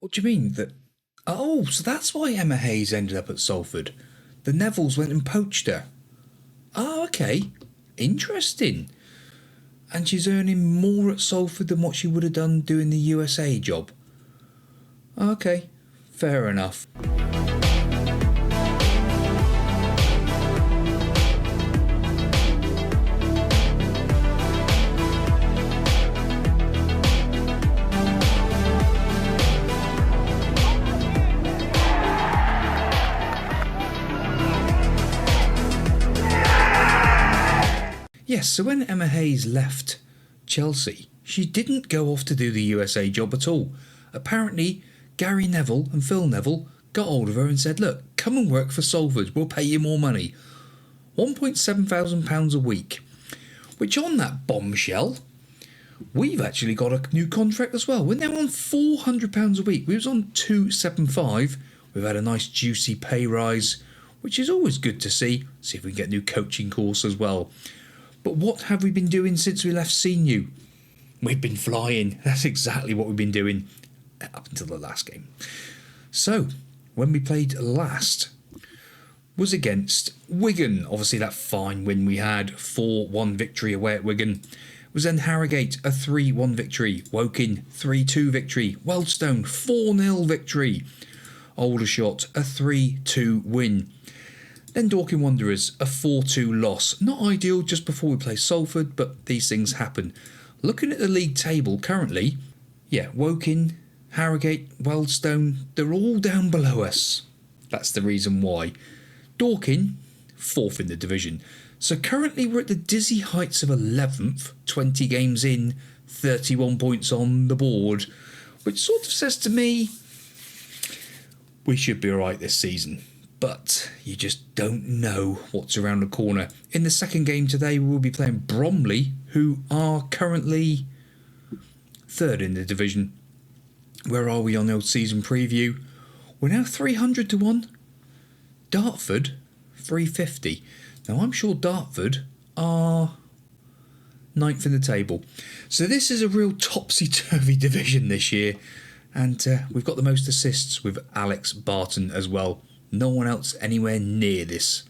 What do you mean? That? Oh, so that's why Emma Hayes ended up at Salford. The Nevilles went and poached her. Oh, okay. Interesting. And she's earning more at Salford than what she would have done doing the USA job. Okay, fair enough. Yes, so when Emma Hayes left Chelsea, she didn't go off to do the USA job at all. Apparently, Gary Neville and Phil Neville got hold of her and said, look, come and work for Salford, we'll pay you more money. £1,700 a week. Which on that bombshell, we've actually got a new contract as well. We're now on £400 a week. We was on £275. We've had a nice juicy pay rise, which is always good to see. See if we can get a new coaching course as well. But what have we been doing since we left CNU? We've been flying. That's exactly what we've been doing up until the last game. So, when we played last was against Wigan. Obviously, that fine win we had, 4-1 victory away at Wigan. It was then Harrogate, a 3-1 victory. Woking, 3-2 victory. Wealdstone, 4-0 victory. Aldershot, a 3-2 win. Then Dorking Wanderers, a 4-2 loss. Not ideal just before we play Salford, but these things happen. Looking at the league table currently, Woking, Harrogate, Wealdstone, they're all down below us. That's the reason why. Dorking, 4th in the division. So currently we're at the dizzy heights of 11th, 20 games in, 31 points on the board, which sort of says to me, we should be alright this season. But you just don't know what's around the corner. In the second game today, we'll be playing Bromley, who are currently 3rd in the division. Where are we on the old season preview? We're now 300 to 1. Dartford, 350. Now, I'm sure Dartford are 9th in the table. So this is a real topsy-turvy division this year. And we've got the most assists with Alex Barton as well. No one else anywhere near this.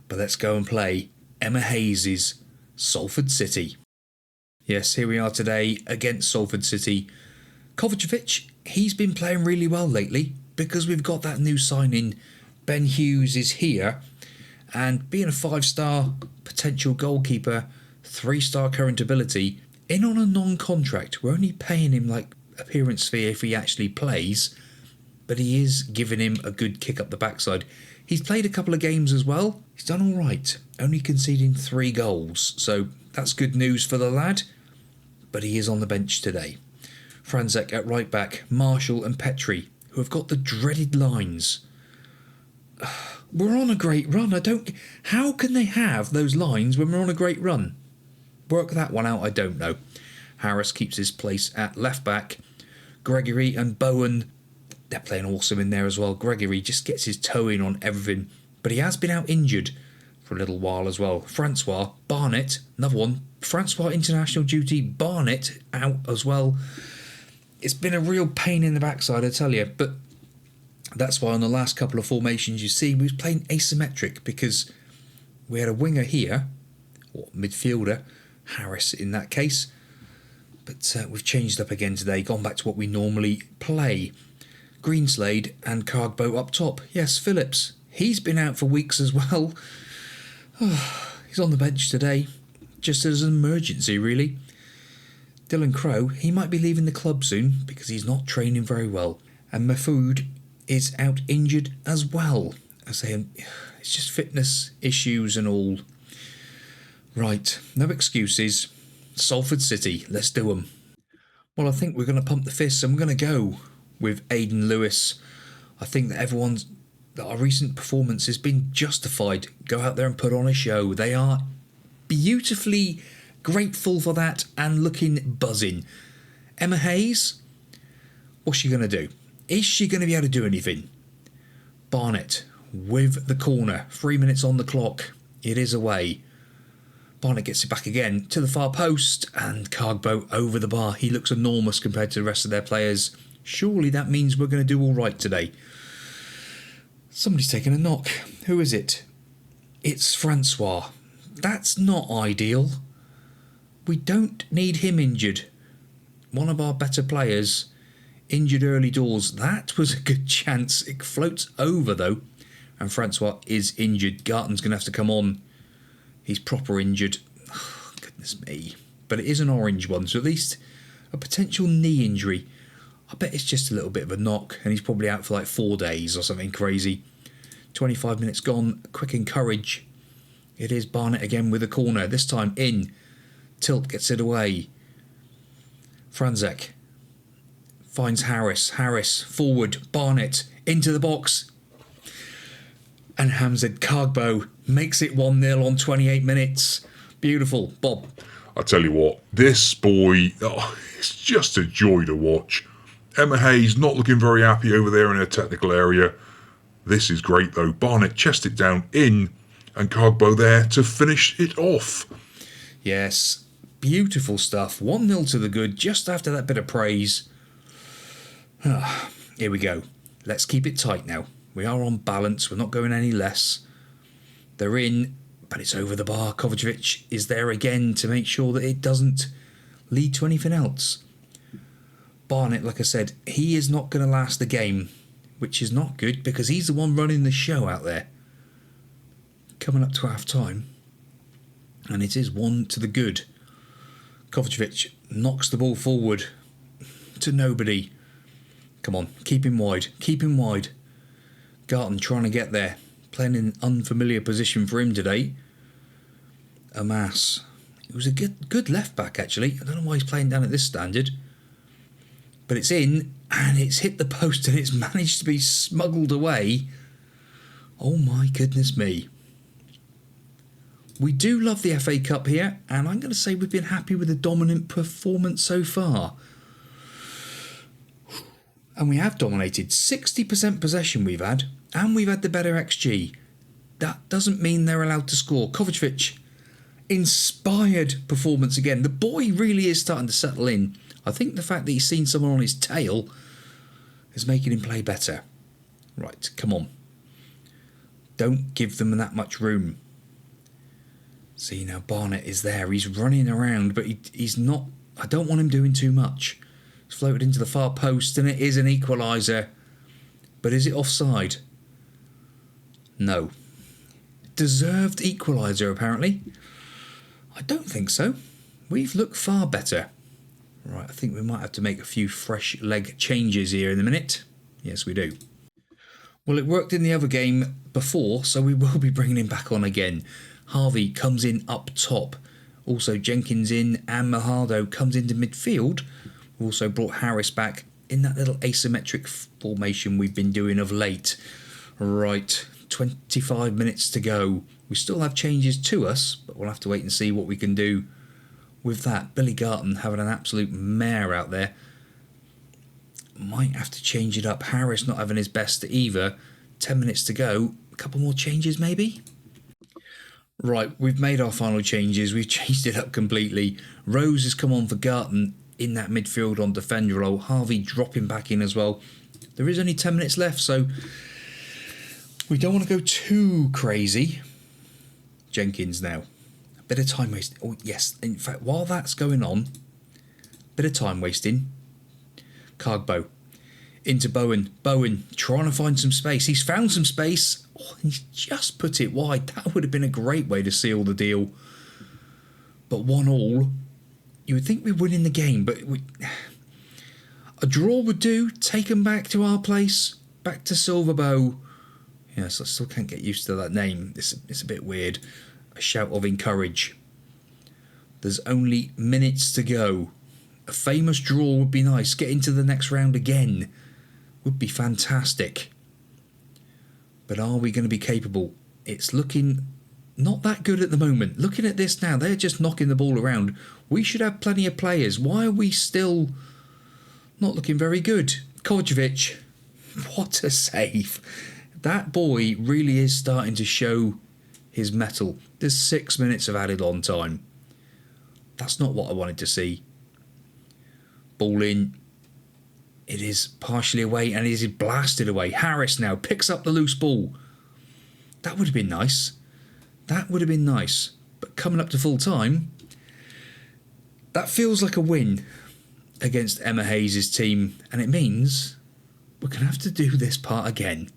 But let's go and play Emma Hayes' Salford City. Yes, here we are today against Salford City. Kovacevic, he's been playing really well lately because we've got that new signing. Ben Hughes is here. And being a 5-star potential goalkeeper, 3-star current ability, in on a non-contract. We're only paying him like appearance fee if he actually plays. But he is giving him a good kick up the backside. He's played a couple of games as well. He's done all right, only conceding 3 goals. So that's good news for the lad. But he is on the bench today. Priisek at right back, Marshall and Petrie, who have got the dreaded lines. We're on a great run. How can they have those lines when we're on a great run? Work that one out, I don't know. Harris keeps his place at left back. Gregory and Bowen, they're playing awesome in there as well. Gregory just gets his toe in on everything. But he has been out injured for a little while as well. Francois, Barnett, another one. Francois international duty, Barnett out as well. It's been a real pain in the backside, I tell you. But that's why on the last couple of formations you see, we was playing asymmetric because we had a winger here, or midfielder, Harris in that case. But we've changed up again today, gone back to what we normally play. Greenslade and Cargboat up top. Yes, Phillips. He's been out for weeks as well. He's on the bench today, just as an emergency, really. Dylan Crow, he might be leaving the club soon because he's not training very well. And Mahfoud is out injured as well. I say, it's just fitness issues and all. Right, no excuses. Salford City, let's do them. Well, I think we're going to pump the fists and we're going to go with Aidan Lewis. I think that our recent performance has been justified. Go out there and put on a show. They are beautifully grateful for that and looking buzzing. Emma Hayes, what's she going to do? Is she going to be able to do anything? Barnett with the corner. 3 minutes on the clock. It is away. Barnett gets it back again to the far post and Cargboat over the bar. He looks enormous compared to the rest of their players. Surely that means we're going to do all right today. Somebody's taken a knock. Who is it? It's Francois. That's not ideal. We don't need him injured. One of our better players injured early doors. That was a good chance. It floats over though. And Francois is injured. Garton's going to have to come on. He's proper injured. Oh, goodness me. But it is an orange one, so at least a potential knee injury. I bet it's just a little bit of a knock and he's probably out for like 4 days or something crazy. 25 minutes gone. Quick encourage. It is Barnett again with a corner. This time in. Tilt gets it away. Priisek finds Harris. Harris forward. Barnett into the box. And Hamzat Kargbo makes it 1-0 on 28 minutes. Beautiful. Bob. I tell you what, this boy, it's just a joy to watch. Emma Hayes not looking very happy over there in her technical area. This is great though. Barnett chested it down in and Kargbo there to finish it off. Yes, beautiful stuff. 1-0 to the good just after that bit of praise. Here we go. Let's keep it tight now. We are on balance. We're not going any less. They're in, but it's over the bar. Kovacevic is there again to make sure that it doesn't lead to anything else. Barnett, like I said, he is not going to last the game, which is not good because he's the one running the show out there. Coming up to half time, and it is 1 to the good. Kovacevic knocks the ball forward to nobody. Come on, keep him wide, keep him wide. Garton trying to get there, playing in an unfamiliar position for him today. Amas, he was a good left back actually. I don't know why he's playing down at this standard. But it's in, and it's hit the post, and it's managed to be smuggled away. Oh my goodness me. We do love the FA Cup here, and I'm going to say we've been happy with the dominant performance so far. And we have dominated. 60% possession we've had, and we've had the better XG. That doesn't mean they're allowed to score. Kovacevic, inspired performance again. The boy really is starting to settle in. I think the fact that he's seen someone on his tail is making him play better. Right, come on. Don't give them that much room. See, now Barnett is there. He's running around, but he's not... I don't want him doing too much. He's floated into the far post, and it is an equaliser. But is it offside? No. Deserved equaliser, apparently. I don't think so. We've looked far better. Right, I think we might have to make a few fresh leg changes here in a minute. Yes, we do. Well, it worked in the other game before, so we will be bringing him back on again. Harvey comes in up top. Also Jenkins in, and Mahado comes into midfield. We also brought Harris back in that little asymmetric formation we've been doing of late. Right, 25 minutes to go. We still have changes to us, but we'll have to wait and see what we can do with that. Billy Garton having an absolute mare out there. Might have to change it up. Harris not having his best either. 10 minutes to go. A couple more changes maybe? Right, we've made our final changes. We've changed it up completely. Rose has come on for Garton in that midfield on defender role. Harvey dropping back in as well. There is only 10 minutes left, so we don't want to go too crazy. Jenkins now. Bit of time wasting. Oh, yes. In fact, while that's going on, bit of time wasting. Kargbo. Into Bowen. Bowen trying to find some space. He's found some space. Oh, he's just put it wide. That would have been a great way to seal the deal. But 1-1. You would think we're winning the game, but a draw would do. Take them back to our place. Back to Silverbow. Yes, I still can't get used to that name. It's a bit weird. A shout of encourage. There's only minutes to go. A famous draw would be nice. Get into the next round again would be fantastic. But are we going to be capable? It's looking not that good at the moment. Looking at this now, they're just knocking the ball around. We should have plenty of players. Why are we still not looking very good? Kovacevic, what a save. That boy really is starting to show his mettle. There's 6 minutes of added on time. That's not what I wanted to see. Ball in. It is partially away and it is blasted away. Harris now picks up the loose ball. That would have been nice. That would have been nice. But coming up to full time, that feels like a win against Emma Hayes' team. And it means we're going to have to do this part again.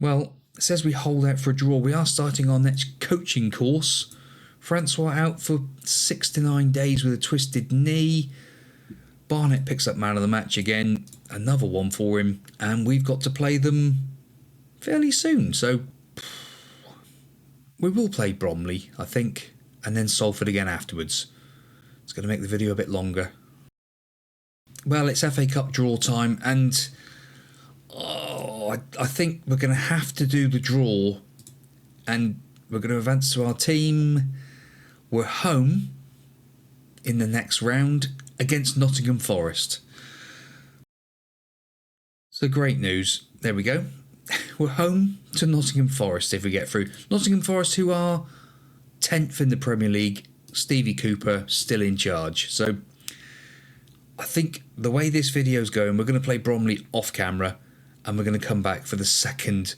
Well, it says we hold out for a draw. We are starting our next coaching course. Francois out for 6 to 9 days with a twisted knee. Barnett picks up man of the match again. Another one for him. And we've got to play them fairly soon. So we will play Bromley, I think. And then Salford again afterwards. It's going to make the video a bit longer. Well, it's FA Cup draw time. And I think we're going to have to do the draw. And we're going to advance to our team. We're home in the next round against Nottingham Forest. So great news. There we go. We're home to Nottingham Forest if we get through. Nottingham Forest, who are 10th in the Premier League. Stevie Cooper still in charge. So I think the way this video is going, we're going to play Bromley off camera and we're going to come back for the second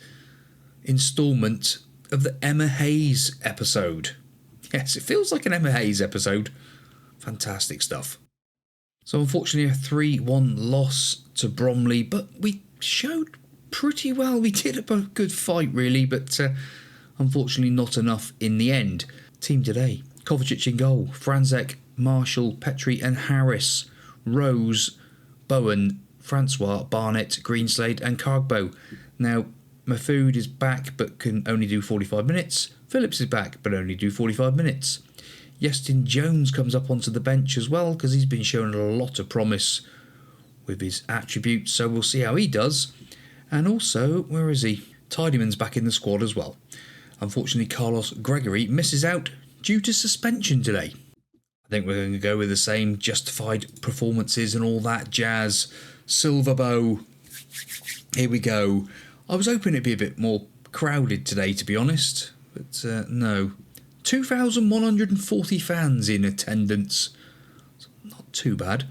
instalment of the Emma Hayes episode. Yes, it feels like an Emma Hayes episode. Fantastic stuff. So unfortunately a 3-1 loss to Bromley, but we showed pretty well. We did a good fight really, but unfortunately not enough in the end. Team today: Kovacic in goal, Priisek, Marshall, Petrie and Harris, Rose, Bowen, Francois, Barnett, Greenslade and Cargbo. Now Mafood is back but can only do 45 minutes. Phillips is back but only do 45 minutes. Yestin Jones comes up onto the bench as well because he's been showing a lot of promise with his attributes, so we'll see how he does. And also, where is he? Tidyman's back in the squad as well. Unfortunately, Carlos Gregory misses out due to suspension today. I think we're going to go with the same justified performances and all that jazz. Silver Bow. Here we go. I was hoping it'd be a bit more crowded today, to be honest, but no. 2,140 fans in attendance. It's not too bad.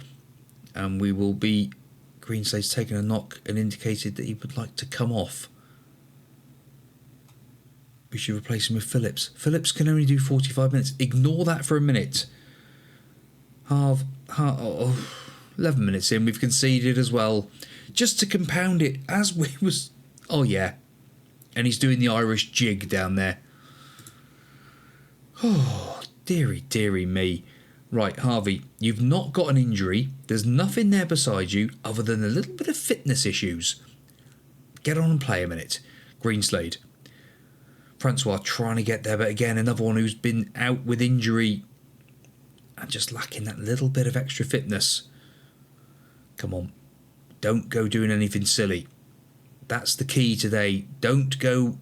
And we will be... Greenslade's taken a knock and indicated that he would like to come off. We should replace him with Phillips. Phillips can only do 45 minutes. Ignore that for a minute. 11 minutes in, we've conceded as well. Just to compound it, as we was... Oh, yeah. And he's doing the Irish jig down there. Oh, dearie, dearie me. Right, Harvey, you've not got an injury. There's nothing there beside you other than a little bit of fitness issues. Get on and play a minute. Greenslade. Francois trying to get there, but again, another one who's been out with injury and just lacking that little bit of extra fitness. Come on. Don't go doing anything silly. That's the key today. Don't go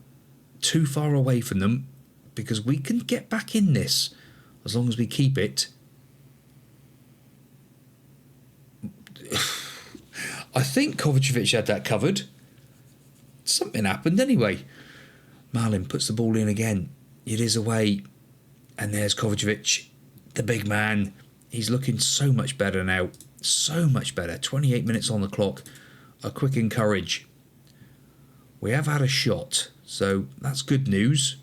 too far away from them because we can get back in this as long as we keep it. I think Kovacic had that covered. Something happened anyway. Marlin puts the ball in again. It is away. And there's Kovacic, the big man. He's looking so much better now. So much better. 28 minutes on the clock. A quick encourage. We have had a shot, so that's good news.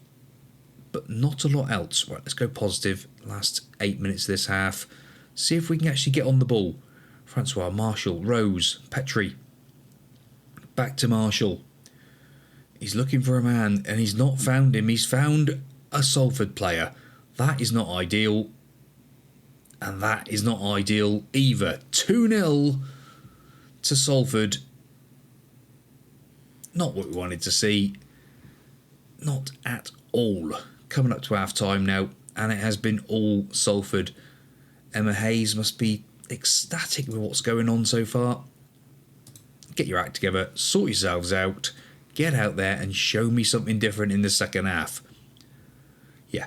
But not a lot else. Right, let's go positive. Last 8 minutes of this half. See if we can actually get on the ball. Francois, Marshall, Rose, Petrie. Back to Marshall. He's looking for a man and he's not found him. He's found a Salford player. That is not ideal. And that is not ideal either. 2-0 to Salford. Not what we wanted to see. Not at all. Coming up to half time now. And it has been all Salford. Emma Hayes must be ecstatic with what's going on so far. Get your act together. Sort yourselves out. Get out there and show me something different in the second half. Yeah.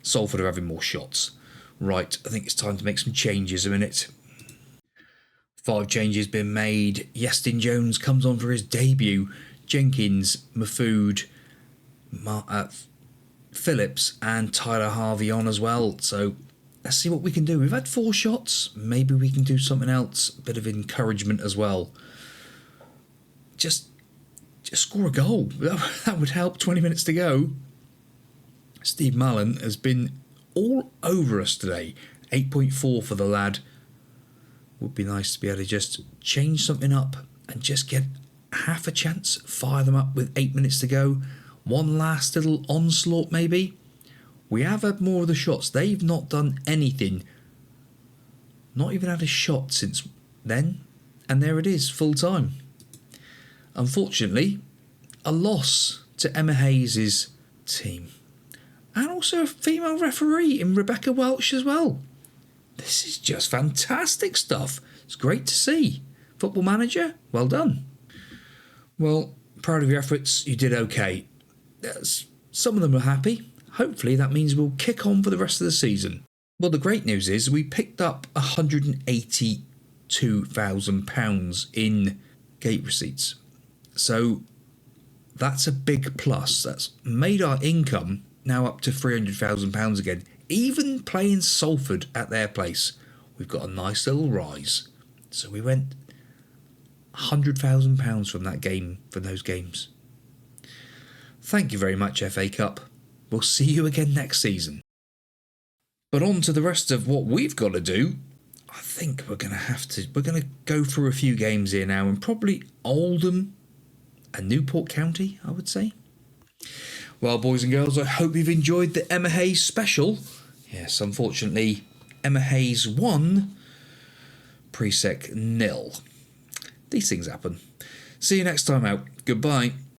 Salford are having more shots. Right, I think it's time to make some changes a minute. 5 changes been made. Yestin Jones comes on for his debut. Jenkins, Mafood, Phillips and Tyler Harvey on as well. So let's see what we can do. We've had 4 shots. Maybe we can do something else. A bit of encouragement as well. Just score a goal. That would help. 20 minutes to go. Steve Mallon has been all over us today. 8.4 for the lad. Would be nice to be able to just change something up and just get half a chance. Fire them up with 8 minutes to go. One last little onslaught maybe. We have had more of the shots. They've not done anything. Not even had a shot since then. And there it is, full time. Unfortunately, a loss to Emma Hayes' team. And also a female referee in Rebecca Welch as well. This is just fantastic stuff. It's great to see. Football Manager, well done. Well, proud of your efforts. You did okay. Some of them are happy. Hopefully that means we'll kick on for the rest of the season. Well, the great news is we picked up £182,000 in gate receipts. So that's a big plus. That's made our income now up to £300,000 again. Even playing Salford at their place, we've got a nice little rise. So we went £100,000 from that game, from those games. Thank you very much, FA Cup. We'll see you again next season. But on to the rest of what we've got to do. I think we're going to go through a few games here now, and probably Oldham and Newport County, I would say. Well, boys and girls, I hope you've enjoyed the Emma Hayes special. Yes, unfortunately, Emma Hayes won, Priisek 0. These things happen. See you next time out. Goodbye.